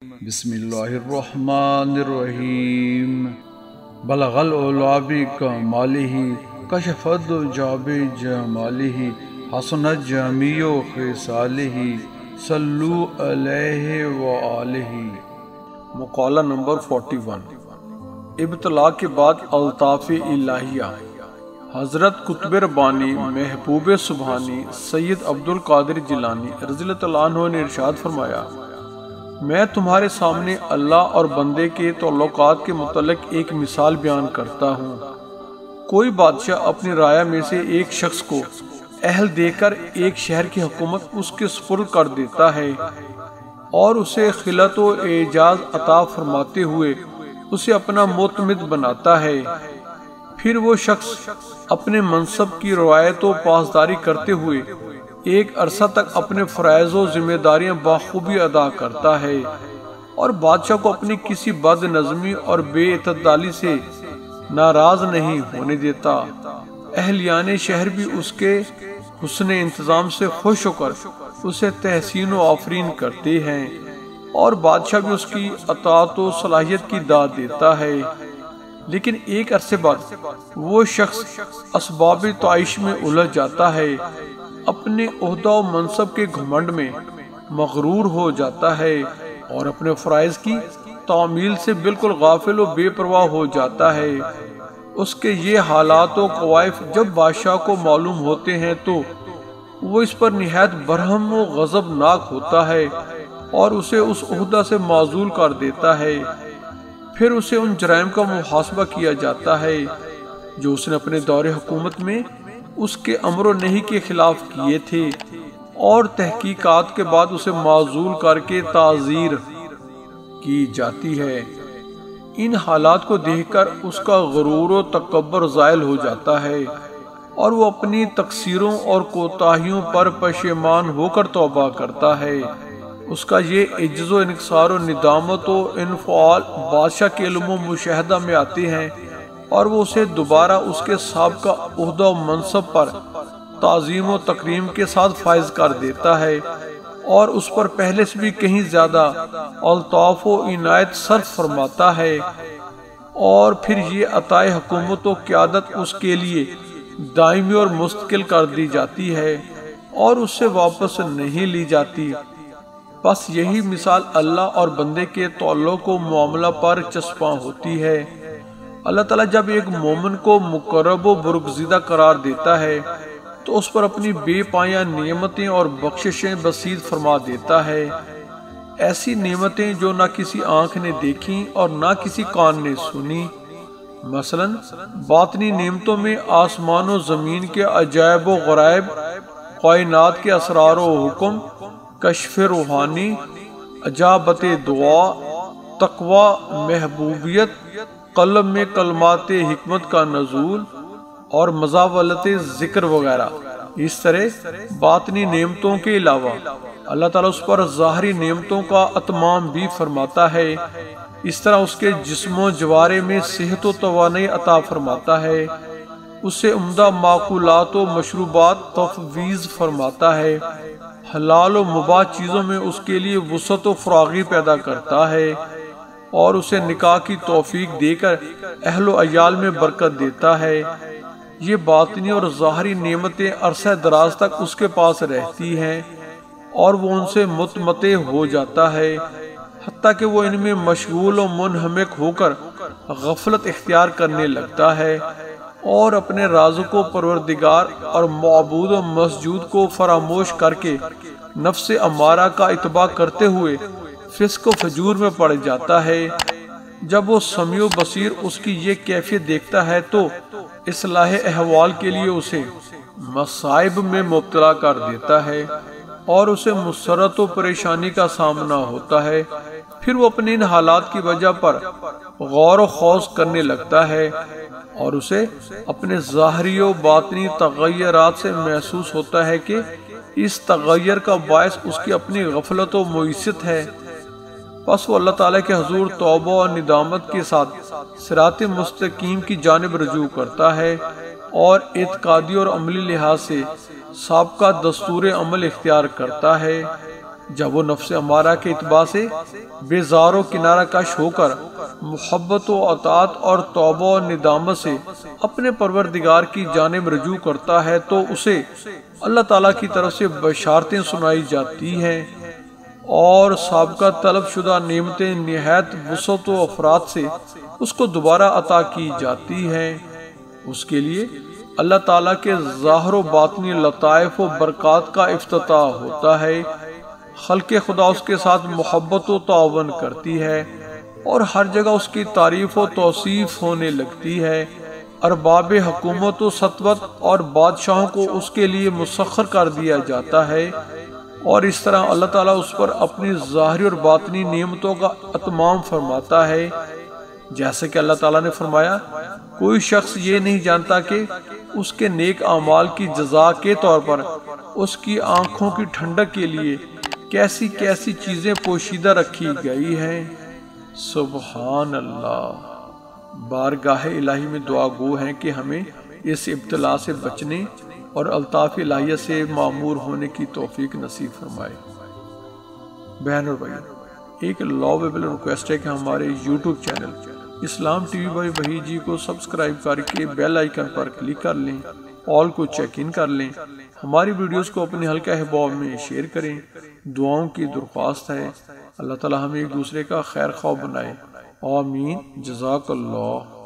بسم اللہ الرحمن الرحیم بلغ العلا بکمالہ کشف الدجی بجمالہ حسنت جمیع خصالہ صلو علیہ وآلہ۔ مقالہ نمبر 41۔ ابتلاء کے بعد الطاف الہیہ۔ حضرت قطب ربانی محبوب سبحانی سید عبدالقادر جیلانی رضی اللہ عنہ نے ارشاد فرمایا، میں تمہارے سامنے اللہ اور بندے کے تعلقات کے متعلق ایک مثال بیان کرتا ہوں۔ کوئی بادشاہ اپنی رعایا میں سے ایک شخص کو اہل دے کر ایک شہر کی حکومت اس کے سپرد کر دیتا ہے اور اسے خلعت و اعزاز عطا فرماتے ہوئے اسے اپنا معتمد بناتا ہے۔ پھر وہ شخص اپنے منصب کی رعایت و پاسداری کرتے ہوئے ایک عرصہ تک اپنے فرائض و ذمہ داریاں بخوبی ادا کرتا ہے اور بادشاہ کو اپنی کسی بد نظمی اور بے اعتدالی سے ناراض نہیں ہونے دیتا۔ اہلیان شہر بھی اس کے حسن انتظام سے خوش ہو کر اسے تحسین و آفرین کرتے ہیں اور بادشاہ بھی اس کی اطاعت و صلاحیت کی داد دیتا ہے۔ لیکن ایک عرصے بعد وہ شخص اسباب تعیش میں الجھ جاتا ہے، اپنے عہدہ و منصب کے گھمنڈ میں مغرور ہو جاتا ہے اور اپنے فرائض کی تعمیل سے بالکل غافل و بے پرواہ ہو جاتا ہے۔ اس کے یہ حالات و کوائف جب بادشاہ کو معلوم ہوتے ہیں تو وہ اس پر نہایت برہم و غضبناک ہوتا ہے اور اسے اس عہدہ سے معزول کر دیتا ہے۔ پھر اسے ان جرائم کا محاسبہ کیا جاتا ہے جو اس نے اپنے دور حکومت میں اس کے امر و نہی کے خلاف کیے تھے، اور تحقیقات کے بعد اسے معزول کر کے تعزیر کی جاتی ہے۔ ان حالات کو دیکھ کر اس کا غرور و تکبر زائل ہو جاتا ہے اور وہ اپنی تقصیروں اور کوتاہیوں پر پشیمان ہو کر توبہ کرتا ہے۔ اس کا یہ عجز و انکسار و ندامت و انفعال بادشاہ کے علم و مشاہدہ میں آتے ہیں اور وہ اسے دوبارہ اس کے سابقہ عہدہ و منصب پر تعظیم و تکریم کے ساتھ فائز کر دیتا ہے اور اس پر پہلے سے بھی کہیں زیادہ الطاف و عنایت صرف فرماتا ہے، اور پھر یہ عطائے حکومت و قیادت اس کے لیے دائمی اور مستقل کر دی جاتی ہے اور اس سے واپس نہیں لی جاتی۔ بس یہی مثال اللہ اور بندے کے تعلق و معاملہ پر چسپاں ہوتی ہے۔ اللہ تعالیٰ جب ایک مومن کو مقرب و برگزیدہ قرار دیتا ہے تو اس پر اپنی بے پایہ نعمتیں اور بخششیں بسیط فرما دیتا ہے، ایسی نعمتیں جو نہ کسی آنکھ نے دیکھیں اور نہ کسی کان نے سنی۔ مثلا باطنی نعمتوں میں آسمان و زمین کے عجائب و غرائب، کائنات کے اسرار و حکم، کشف روحانی، اجابت دعا، تقوی، محبوبیت، قلب میں کلمات حکمت کا نزول اور مزاولت ذکر وغیرہ۔ اس طرح باطنی نعمتوں کے علاوہ اللہ تعالیٰ اس پر ظاہری نعمتوں کا اتمام بھی فرماتا ہے۔ اس طرح اس کے جسم و جوارے میں صحت و توانائی عطا فرماتا ہے، اسے عمدہ معقولات و مشروبات تفویض فرماتا ہے، حلال و مباح چیزوں میں اس کے لیے وسعت و فراغی پیدا کرتا ہے اور اسے نکاح کی توفیق دے کر اہل و عیال میں برکت دیتا ہے۔ یہ باطنی اور ظاہری نعمتیں عرصہ دراز تک اس کے پاس رہتی ہیں اور وہ ان سے متمتع ہو جاتا ہے، حتیٰ کہ وہ ان میں مشغول و منہمک ہو کر غفلت اختیار کرنے لگتا ہے اور اپنے رازق و پروردگار اور معبود و مسجود کو فراموش کر کے نفس امارہ کا اتباع کرتے ہوئے فسق و فجور میں پڑ جاتا ہے۔ جب وہ سمیع و بصیر اس کی یہ کیفیت دیکھتا ہے تو اصلاح احوال کے لیے اسے مصائب میں مبتلا کر دیتا ہے اور اسے مسرت و پریشانی کا سامنا ہوتا ہے۔ پھر وہ اپنے ان حالات کی وجہ پر غور و خوض کرنے لگتا ہے اور اسے اپنے ظاہری و باطنی تغیرات سے محسوس ہوتا ہے کہ اس تغیر کا باعث اس کی اپنی غفلت و معیشت ہے۔ پس وہ اللہ تعالیٰ کے حضور توبہ و ندامت کے ساتھ صراط مستقیم کی جانب رجوع کرتا ہے اور اعتقادی اور عملی لحاظ سے سابقہ دستور عمل اختیار کرتا ہے۔ جب وہ نفس امارہ کے اتباع سے بیزار و کنارہ کش ہو کر محبت و اطاعت اور توبہ و ندامت سے اپنے پروردگار کی جانب رجوع کرتا ہے تو اسے اللہ تعالیٰ کی طرف سے بشارتیں سنائی جاتی ہیں اور سابقہ طلب شدہ نعمتیں نہایت وسعت و افراد سے اس کو دوبارہ عطا کی جاتی ہیں۔ اس کے لیے اللہ تعالیٰ کے ظاہر و باطنی لطائف و برکات کا افتتاح ہوتا ہے، خلق خدا اس کے ساتھ محبت و تعاون کرتی ہے اور ہر جگہ اس کی تعریف و توصیف ہونے لگتی ہے، ارباب حکومت و سطوت اور بادشاہوں کو اس کے لیے مسخر کر دیا جاتا ہے، اور اس طرح اللہ تعالیٰ اس پر اپنی ظاہری اور باطنی نعمتوں کا اتمام فرماتا ہے۔ جیسے کہ اللہ تعالیٰ نے فرمایا، کوئی شخص یہ نہیں جانتا کہ اس کے نیک اعمال کی جزا کے طور پر اس کی آنکھوں کی ٹھنڈک کے لیے کیسی کیسی چیزیں پوشیدہ رکھی گئی ہیں۔ سبحان اللہ۔ بارگاہ الہی میں دعا گو ہیں کہ ہمیں اس ابتلا سے بچنے اور الطاف الہیہ سے معمور ہونے کی توفیق نصیب فرمائے۔ بہن اور بھائی، ایک لاویبل ریکویسٹ ہے کہ ہمارے YouTube channel Islam TV by Wahid ji کو سبسکرائب کر کے بیل آئیکن پر کلک کر لیں، آل کو چیک ان کر لیں، ہماری ویڈیوز کو اپنے حلقہ احباب میں شیئر کریں۔ دعاؤں کی درخواست ہے، اللہ تعالی ہمیں ایک دوسرے کا خیر خواہ بنائے، آمین۔ جزاک اللہ۔